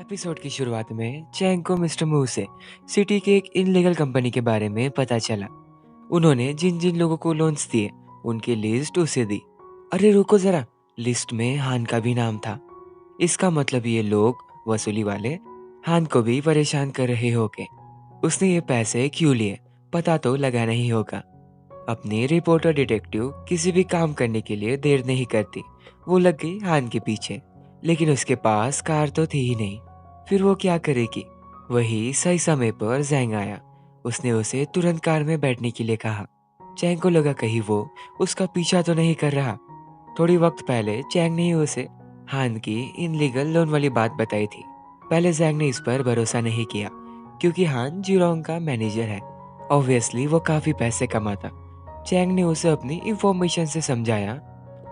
Episode की शुरुआत में चैंग को मिस्टर मू से सिटी के एक इनलीगल कंपनी के बारे में पता चला। उन्होंने जिन जिन लोगों को लोन्स दिए उनकी लिस्ट उसे दी। अरे रुको जरा, लिस्ट में हान का भी नाम था। इसका मतलब ये लोग वसूली वाले हान को भी परेशान कर रहे होंगे। उसने ये पैसे क्यों लिए पता तो लगा नहीं होगा। अपनी रिपोर्टर डिटेक्टिव किसी भी काम करने के लिए देर नहीं करती। वो लग गई हान के पीछे, लेकिन उसके पास कार तो थी ही नहीं। फिर वो क्या करेगी। वही सही समय पर जैंग आया। उसने उसे तुरंत कार में बैठने के लिए कहा। चैंग को लगा कहीं वो उसका पीछा तो नहीं कर रहा। थोड़ी वक्त पहले चैंग ने ही उसे हान की इनलीगल लोन वाली बात बताई थी। पहले जैंग ने इस पर भरोसा नहीं किया, क्योंकि हान जिरोंग का मैनेजर है। ऑब्वियसली वो काफी पैसे कमाता। चैंग ने उसे अपनी इंफॉर्मेशन से समझाया।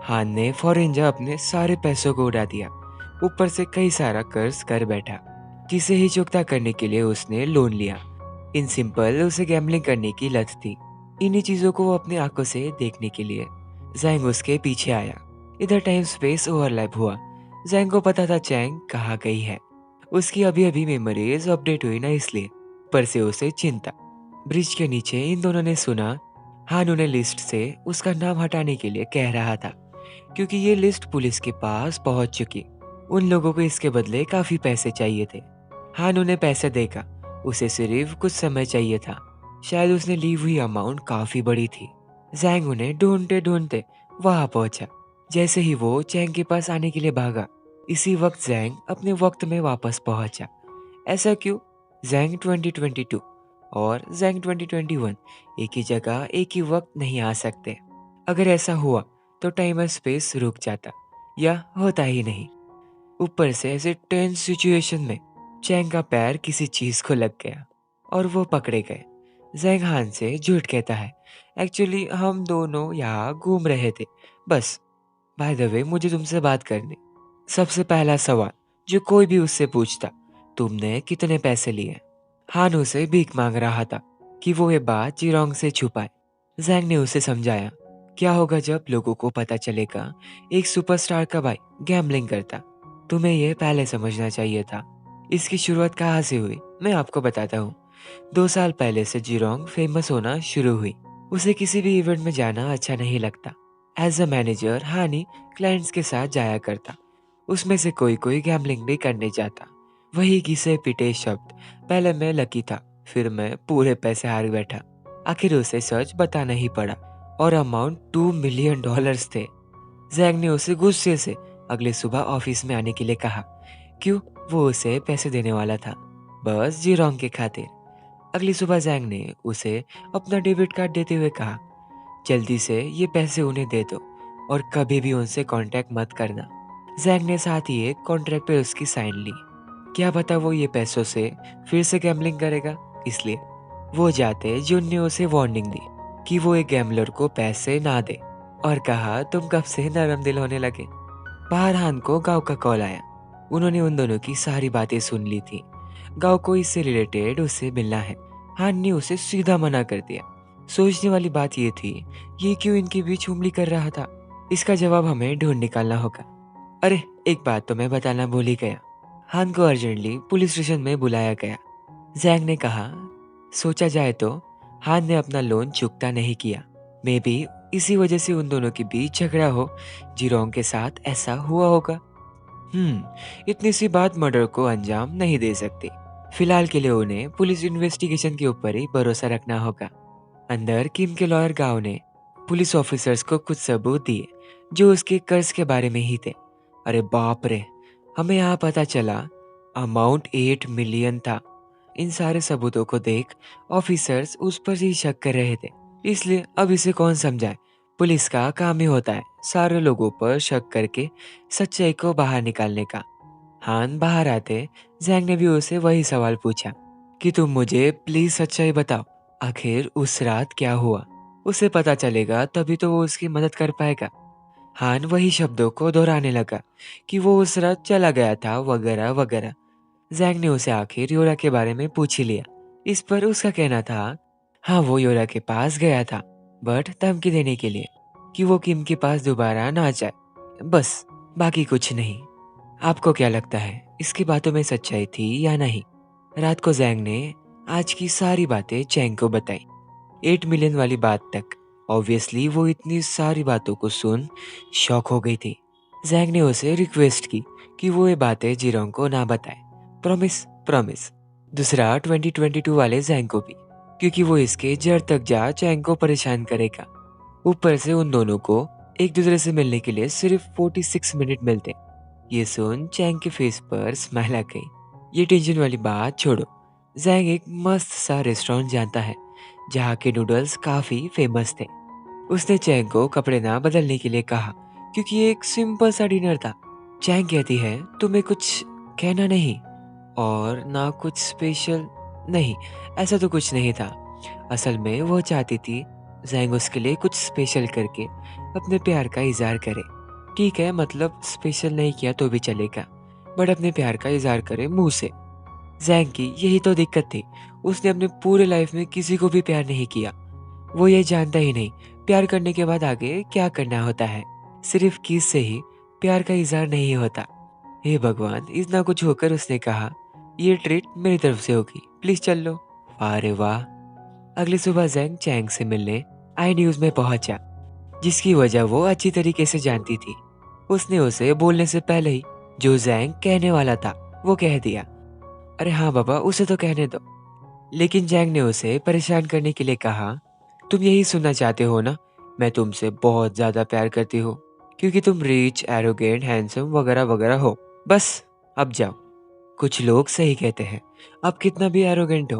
हान ने फौरन अपने सारे पैसों को उड़ा दिया। ऊपर से कई सारा कर्ज कर बैठा, जिसे ही चुकता करने के लिए उसने लोन लिया। इन सिंपल उसे गैम्बलिंग करने की लत थी। इन्हीं चीजों को वो अपनी आंखों से देखने के लिए जैंग उसके पीछे आया। इधर टाइम स्पेस ओवरलैप हुआ। जैंग को पता था चैंग कहाँ गई है। उसकी अभी अभी मेमोरीज अपडेट हुई ना, इसलिए पर से उसे चिंता। ब्रिज के नीचे इन दोनों ने सुना हान उन्हें लिस्ट से उसका नाम हटाने के लिए कह रहा था, क्योंकि ये लिस्ट पुलिस के पास पहुंच चुकी। उन लोगों को इसके बदले काफी पैसे चाहिए थे। हान उन्हें पैसे देगा, उसे सिर्फ कुछ समय चाहिए था। शायद उसने ली हुई अमाउंट काफी बड़ी थी। जैंग उन्हें ढूंढते ढूंढते वहां पहुंचा। जैसे ही वो चैंग के पास आने के लिए भागा, इसी वक्त जैंग अपने वक्त में वापस पहुंचा। ऐसा क्यों? जैंग 2022 और जैंग 2021 एक ही जगह एक ही वक्त नहीं आ सकते। अगर ऐसा हुआ तो टाइम और स्पेस रुक जाता, या होता ही नहीं। ऊपर से ऐसे टेंस सिचुएशन में चैंग का पैर किसी चीज को लग गया और वो पकड़े गए। जैंग हान से झूठ कहता है, एक्चुअली हम दोनों यहाँ घूम रहे थे बस। बाय द वे, मुझे तुमसे बात करनी। सबसे पहला सवाल जो कोई भी उससे पूछता, तुमने कितने पैसे लिए? हान उसे भीख मांग रहा था कि वो ये बात जिरोंग से छुपाए। जैंग ने उसे समझाया, क्या होगा जब लोगों को पता चलेगा एक सुपरस्टार का भाई गैम्बलिंग करता। तुम्हें यह पहले समझना चाहिए था। इसकी शुरुआत कहाँ से हुई मैं आपको बताता हूँ। 2 साल पहले से जिरोंग फेमस होना शुरू हुई। उसे किसी भी इवेंट में जाना अच्छा नहीं लगता। एज अ मैनेजर हानि क्लाइंट्स के साथ जाया करता। उसमें से कोई कोई गैम्बलिंग भी करने जाता। वही घिसे पिटे शब्द, पहले मैं लकी था, फिर मैं पूरे पैसे हार बैठा। आखिर उसे सच बताना ही पड़ा, और अमाउंट $2 मिलियन थे। जैंग ने उसे गुस्से से अगले सुबह ऑफिस में आने के लिए कहा। क्यों? वो उसे पैसे देने वाला था, बस जिरोंग के खातिर। अगली सुबह जैंग ने उसे अपना डेबिट कार्ड देते हुए कहा, जल्दी से ये पैसे उन्हें दे दो और कभी भी उनसे कांटेक्ट मत करना। जैंग ने साथ ही एक कॉन्ट्रैक्ट पे उसकी साइन ली। क्या पता वो ये पैसों से फिर से गैम्बलिंग करेगा, इसलिए वो जाते जुन ने उसे वार्निंग दी कि वो एक गैम्बलर को पैसे ना दे, और कहा तुम कब से नरम दिल होने लगे। बाहर हान को गांव का कॉल आया। उन्होंने उन दोनों की सारी बातें सुन ली थी। गांव को इससे रिलेटेड उससे मिलना है। हान ने उसे सीधा मना कर दिया। सोचने वाली बात ये थी, ये क्यों इनके बीच उंगली कर रहा था। इसका जवाब हमें ढूंढ निकालना होगा। अरे एक बात तो मैं बताना भूल ही गया। हान को अर्जेंटली पुलिस स्टेशन में बुलाया गया। जैंग ने कहा, सोचा जाए तो हान ने अपना लोन चुकता नहीं किया। मे बी इसी वजह से उन दोनों के बीच झगड़ा हो। जिरोंग के साथ ऐसा हुआ होगा। इतनी सी बात मर्डर को अंजाम नहीं दे सकती। फिलहाल के लिए उन्हें पुलिस इन्वेस्टिगेशन के ऊपर ही भरोसा रखना होगा। अंदर किम के लॉयर गांव ने पुलिस ऑफिसर्स को कुछ सबूत दिए जो उसके कर्ज के बारे में ही थे। अरे बाप रे, हमें यहाँ पता चला अमाउंट 8 मिलियन था। इन सारे सबूतों को देख ऑफिसर्स उस पर ही शक कर रहे थे। इसलिए अब इसे कौन समझाए। पुलिस का काम ही होता है सारे लोगों पर शक करके सच्चाई को बाहर निकालने का। हान बाहर आते जैंग ने भी उसे वही सवाल पूछा कि तुम मुझे प्लीज सच्चाई बताओ, आखिर उस रात क्या हुआ। उसे पता चलेगा तभी तो वो उसकी मदद कर पाएगा। हान वही शब्दों को दोहराने लगा कि वो उस रात चला गया था वगैरह वगैरह। जैंग ने उसे आखिर योरा के बारे में पूछ ही लिया। इस पर उसका कहना था, हाँ वो योरा के पास गया था, बट धमकी देने के लिए कि वो किम के पास दोबारा ना जाए, बस, बाकी कुछ नहीं। आपको क्या लगता है इसकी बातों में सच्चाई थी या नहीं? रात को जैंग ने आज की सारी बातें चैंग को बताई, 8 मिलियन वाली बात तक। ऑब्वियसली वो इतनी सारी बातों को सुन शॉक हो गई थी। जैंग ने उसे रिक्वेस्ट की कि वो ये बातें जिरोंग को ना बताए। Promise promise. दूसरा 2022 वाले जैंग को भी, क्योंकि वो इसके जड़ तक जा चैंग को परेशान करेगा। ऊपर से उन दोनों को एक दूसरे से मिलने के लिए सिर्फ 46 मिनट मिलते। ये सुन चैंग के फेस पर स्माइल आ गई। ये टेंशन वाली बात छोड़ो, जैंग एक मस्त सा रेस्टोरेंट जानता है जहाँ के नूडल्स काफी फेमस थे। उसने चैंग को कपड़े ना बदलने के लिए कहा, क्योंकि ये एक सिंपल सा डिनर था। चैंग कहती है तुम्हें कुछ कहना नहीं, और ना कुछ स्पेशल नहीं। ऐसा तो कुछ नहीं था। असल में वो चाहती थी जैंग उसके लिए कुछ स्पेशल करके अपने प्यार का इजहार करे। ठीक है, मतलब स्पेशल नहीं किया तो भी चलेगा, बट अपने प्यार का इजहार करे मुंह से। जैंग की यही तो दिक्कत थी। उसने अपने पूरे लाइफ में किसी को भी प्यार नहीं किया। वो ये जानता ही नहीं प्यार करने के बाद आगे क्या करना होता है। सिर्फ किस से ही प्यार का इजहार नहीं होता। हे भगवान, इतना कुछ होकर उसने कहा ये ट्रीट मेरी तरफ से होगी, प्लीज चल लो। वाह रे वाह। अगली सुबह जैंग चैंग से मिलने आई न्यूज में पहुंचा, जिसकी वजह वो अच्छी तरीके से जानती थी। उसने उसे बोलने से पहले ही जो जैंग कहने वाला था वो कह दिया। अरे हाँ बाबा, उसे तो कहने दो। लेकिन जैंग ने उसे परेशान करने के लिए कहा, तुम यही सुनना चाहते हो ना, मैं तुमसे बहुत ज्यादा प्यार करती हूँ, क्योंकि तुम रिच, एरोगेंट, हैंडसम वगैरह वगैरह हो। बस अब जाओ। कुछ लोग सही कहते हैं, आप कितना भी एरोगेंट हो,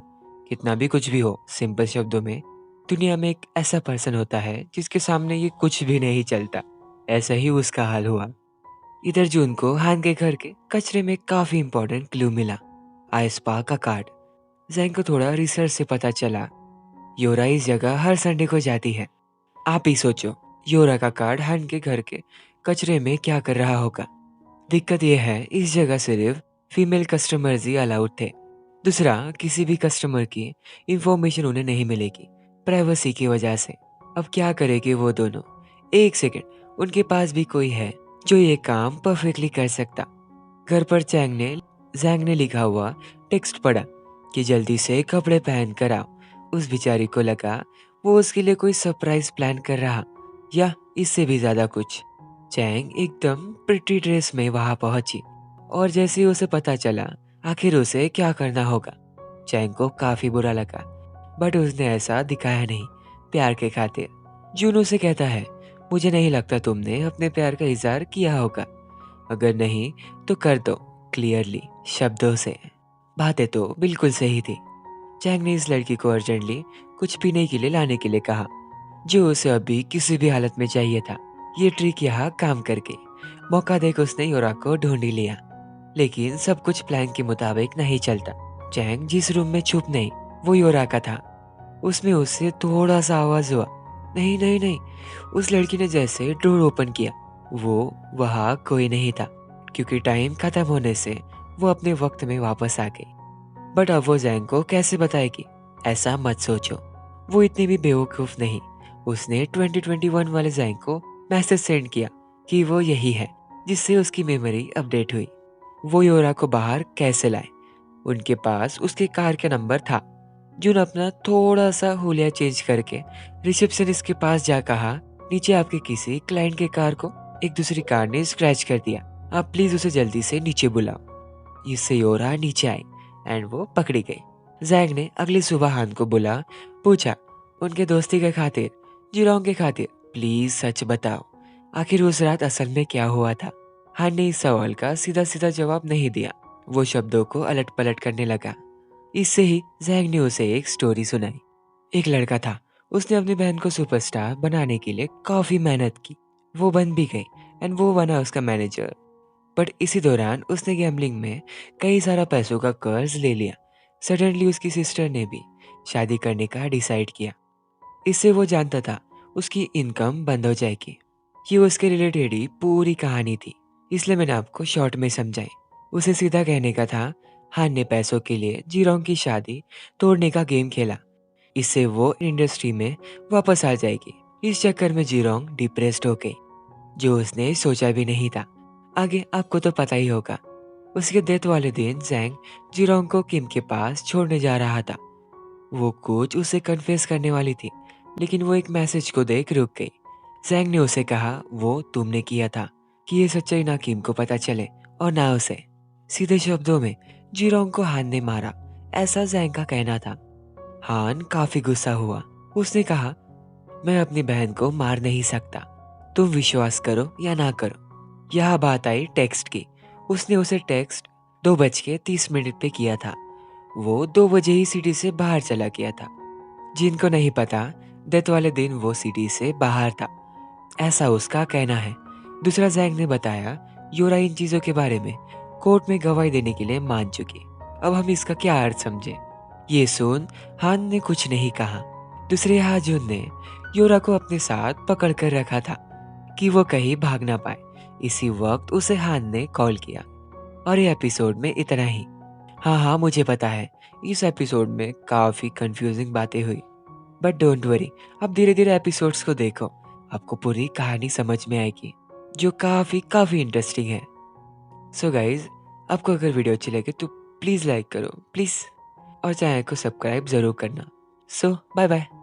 कितना भी कुछ भी हो, सिंपल शब्दों में दुनिया में एक ऐसा पर्सन होता है जिसके सामने ये कुछ भी नहीं चलता। ऐसा ही उसका हाल हुआ। इधर जून को हान के घर के कचरे में काफी इंपॉर्टेंट क्लू मिला, आइसपा का कार्ड। जैंग को थोड़ा रिसर्च से पता चला योरा इस जगह हर संडे को जाती है। आप ही सोचो, योरा का कार्ड हान के घर के कचरे में क्या कर रहा होगा। दिक्कत यह है इस जगह सिर्फ फीमेल कस्टमर्स ही अलाउड थे। दूसरा, किसी भी कस्टमर की इंफॉर्मेशन उन्हें नहीं मिलेगी, प्राइवेसी की वजह से। अब क्या करेंगे वो दोनों? एक सेकंड, उनके पास भी कोई है जो ये काम परफेक्टली कर सकता। घर पर जैंग ने लिखा हुआ टेक्स्ट पढ़ा कि जल्दी से कपड़े पहन कर आओ। उस बेचारी को लगा वो उसके लिए कोई सरप्राइज प्लान कर रहा, या इससे भी ज्यादा कुछ। चैंग एकदम प्रिटी ड्रेस में वहां पहुंची, और जैसे ही उसे पता चला आखिर उसे क्या करना होगा, चैंग को काफी बुरा लगा। बट उसने ऐसा दिखाया नहीं, प्यार के खातिर। जून उसे कहता है, मुझे नहीं लगता तुमने अपने प्यार का इजहार किया होगा। अगर नहीं तो कर दो, क्लियरली, शब्दों से। बातें तो बिल्कुल सही थी। चैंग ने इस लड़की को अर्जेंटली कुछ पीने के लिए लाने के लिए कहा, जो उसे अभी किसी भी हालत में चाहिए था। ये ट्रिक यहाँ काम करके मौका देकर उसने योरा को ढूंढ ही लिया। लेकिन सब कुछ प्लान के मुताबिक नहीं चलता। चैंग जिस रूम में छुप नहीं, वो योरा का था। उसमें उससे थोड़ा सा आवाज हुआ, नहीं नहीं नहीं। उस लड़की ने जैसे डोर ओपन किया, वो वहां कोई नहीं था, क्योंकि टाइम खत्म होने से वो अपने वक्त में वापस आ गई। बट अब वो जैंग को कैसे बताएगी? ऐसा मत सोचो, वो इतनी भी बेवकूफ नहीं। उसने 2021 वाले जैंग को मैसेज सेंड किया कि वो यही है, जिससे उसकी मेमोरी अपडेट हुई। वो योरा को बाहर कैसे लाए? उनके पास उसके कार का नंबर था। जून अपना थोड़ा सा हुलिया चेंज करके रिसेप्शनिस्ट के पास जा कहा, नीचे आपके किसी क्लाइंट के कार को एक दूसरी कार ने स्क्रैच कर दिया, आप प्लीज उसे जल्दी से नीचे बुलाओ। इससे योरा नीचे आई एंड वो पकड़ी गई। जैंग ने अगली सुबह हान को बुला पूछा, उनके दोस्ती के खातिर, जिरोंग के खातिर, प्लीज सच बताओ, आखिर उस रात असल में क्या हुआ था? हान ने इस सवाल का सीधा सीधा जवाब नहीं दिया। वो शब्दों को अलट पलट करने लगा। इससे ही जैंग ने उसे एक स्टोरी सुनाई। एक लड़का था, उसने अपनी बहन को सुपरस्टार बनाने के लिए काफी मेहनत की। वो बन भी गई एंड वो बना उसका मैनेजर। बट इसी दौरान उसने गैम्बलिंग में कई सारा पैसों का कर्ज ले लिया। सडनली उसकी सिस्टर ने भी शादी करने का डिसाइड किया। इससे वो जानता था उसकी इनकम बंद हो जाएगी। ये उसके रिलेटेड ही पूरी कहानी थी, इसलिए मैंने आपको शॉर्ट में समझाई। उसे सीधा कहने का था, हान ने पैसों के लिए जीरोंग की शादी तोड़ने का गेम खेला। इससे वो इंडस्ट्री में वापस आ जाएगी। इस चक्कर में जीरोंग डिप्रेस्ड हो गई, जो उसने सोचा भी नहीं था। आगे आपको तो पता ही होगा। उसके डेथ वाले दिन जैंग जिरोंग को किम के पास छोड़ने जा रहा था। वो कुछ उसे कन्फेस करने वाली थी, लेकिन वो एक मैसेज को देख रुक गई। जैंग ने उसे कहा वो तुमने किया था, कि ये सच्चाई ना किम को पता चले और ना उसे। सीधे शब्दों में जिरोंग को हान ने मारा, ऐसा जैंग का कहना था। हान काफी गुस्सा हुआ। उसने कहा, मैं अपनी बहन को मार नहीं सकता, तुम विश्वास करो या ना करो। यह बात आई टेक्स्ट की। उसने उसे टेक्स्ट 2:30 पे किया था। वो 2 बजे ही सिटी से बाहर चला गया था। जिनको नहीं पता, डेथ वाले दिन वो सिटी से बाहर था, ऐसा उसका कहना है। दूसरा जैंग ने बताया, योरा इन चीजों के बारे में कोर्ट में गवाही देने के लिए मान चुकी। अब हम इसका क्या अर्थ समझे? ये सुन हान ने कुछ नहीं कहा। दूसरे हाजुन ने योरा को अपने साथ पकड़ कर रखा था कि वो कहीं भाग ना पाए। इसी वक्त उसे हान ने कॉल किया। और ये एपिसोड में इतना ही। हाँ हाँ, मुझे पता है इस एपिसोड में काफी कंफ्यूजिंग बातें हुई, बट डोंट वरी, अब धीरे धीरे एपिसोड्स को देखो, आपको पूरी कहानी समझ में आएगी, जो काफी काफी इंटरेस्टिंग है। सो गाइज, आपको अगर वीडियो अच्छी लगे तो प्लीज लाइक करो प्लीज, और चैनल को सब्सक्राइब जरूर करना। सो बाय बाय।